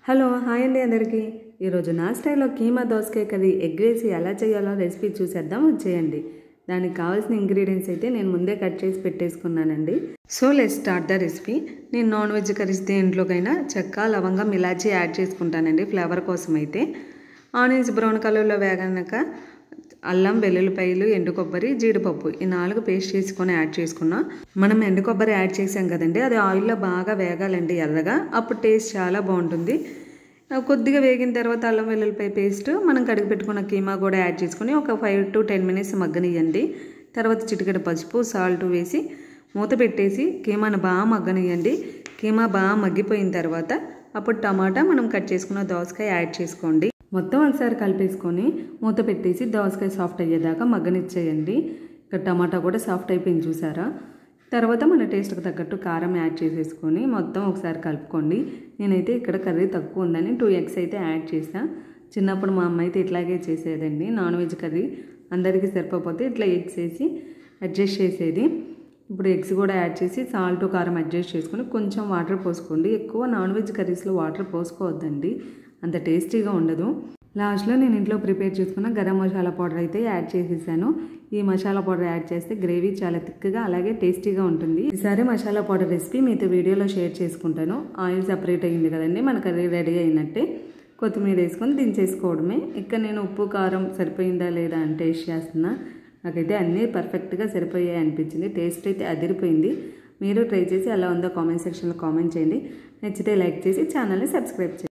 Hello hi అండి అందరికీ ఈరోజు నా స్టైల్లో కీమా దోసకాయ కర్రీ ఎగ్ వేసి ఎలా చేయాలో రెసిపీ చూసేద్దాం వచ్చేయండి. దానికి కావాల్సిన ఇంగ్రీడియంట్స్ అయితే నేను ముందే కట్ చేసి పెట్టేసుకున్నానండి. So let's start the recipe. నేను నాన్ వెజ్ కర్రీస్ దేంట్లోకైనా చెక్క లవంగం ఇలాచీ యాడ్ చేసుకుంటానండి ఫ్లేవర్ కోసం. అయితే ఆనియన్స్ బ్రౌన్ కలర్లో వేగాక అల్లం వెల్లుల్లిపాయలు ఎండు కొబ్బరి జీడిపప్పు ఈ 4 పేస్ట్ చేసుకొని యాడ్ చేసుకున్నా. మనం ఎండు కొబ్బరి యాడ్ చేసాం కదండి, అది ఆయిల్లో బాగా వేగాలండి ఎర్రగా, అప్పుడు టేస్ట్ చాలా బాగుంటుంది. కొద్దిగా వేగిన తర్వాత అల్లం వెల్లుల్లిపాయ పేస్ట్ మనం కడిగి పెట్టుకున్న కీమా కూడా యాడ్ చేసుకుని ఒక 5 to 10 minutes మగ్గనియండి. తర్వాత చిటికెడు పసుపు సాల్ట్ వేసి మూత పెట్టేసి కీమాను బాగా మగ్గనియండి. కీమా బాగా మగ్గిపోయిన తర్వాత అప్పుడు టమాటా మనం కట్ చేసుకున్న దోసకాయ యాడ్ చేసుకోండి. మొత్తం ఒకసారి కలిపేసుకొని మూత పెట్టేసి దోసకాయ సాఫ్ట్ అయ్యేదాకా మగ్గనిచ్చేయండి. ఇక్కడ టమాటా కూడా సాఫ్ట్ అయిపోయింది చూసారా. తర్వాత మన టేస్ట్కి తగ్గట్టు కారం యాడ్ చేసేసుకొని మొత్తం ఒకసారి కలుపుకోండి. నేనైతే ఇక్కడ కర్రీ తక్కువ ఉందని 2 eggs అయితే యాడ్ చేసాను. చిన్నప్పుడు మా అమ్మ అయితే ఇట్లాగే చేసేదండి. నాన్ వెజ్ కర్రీ అందరికీ సరిపోతే ఇట్లా ఎగ్స్ వేసి అడ్జస్ట్ చేసేది. ఇప్పుడు ఎగ్స్ కూడా యాడ్ చేసి సాల్ట్ కారం అడ్జస్ట్ చేసుకొని కొంచెం వాటర్ పోసుకోండి. ఎక్కువ నాన్ వెజ్ కర్రీస్లో వాటర్ పోసుకోవద్దండి, అంత టేస్టీగా ఉండదు. లాస్ట్లో నేను ఇంట్లో ప్రిపేర్ చేసుకున్న గరం మసాలా పౌడర్ అయితే యాడ్ చేసేసాను. ఈ మసాలా పౌడర్ యాడ్ చేస్తే గ్రేవీ చాలా థిక్గా అలాగే టేస్టీగా ఉంటుంది. ఈసారి మసాలా పౌడర్ రెసిపీ మీతో వీడియోలో షేర్ చేసుకుంటాను. ఆయిల్ సపరేట్ అయ్యింది కదండి, మన కర్రీ రెడీ అయినట్టే. కొత్తిమీర వేసుకొని దించేసుకోవడమే. ఇక్కడ నేను ఉప్పు కారం సరిపోయిందా లేదా అని టేస్ట్ చేస్తున్నా. నాకైతే అన్నీ పర్ఫెక్ట్గా సరిపోయాయి అనిపించింది. టేస్ట్ అయితే అదిరిపోయింది. మీరు ట్రై చేసి ఎలా ఉందో కామెంట్ సెక్షన్లో కామెంట్ చేయండి. నచ్చితే లైక్ చేసి ఛానల్ని సబ్స్క్రైబ్ చేయండి.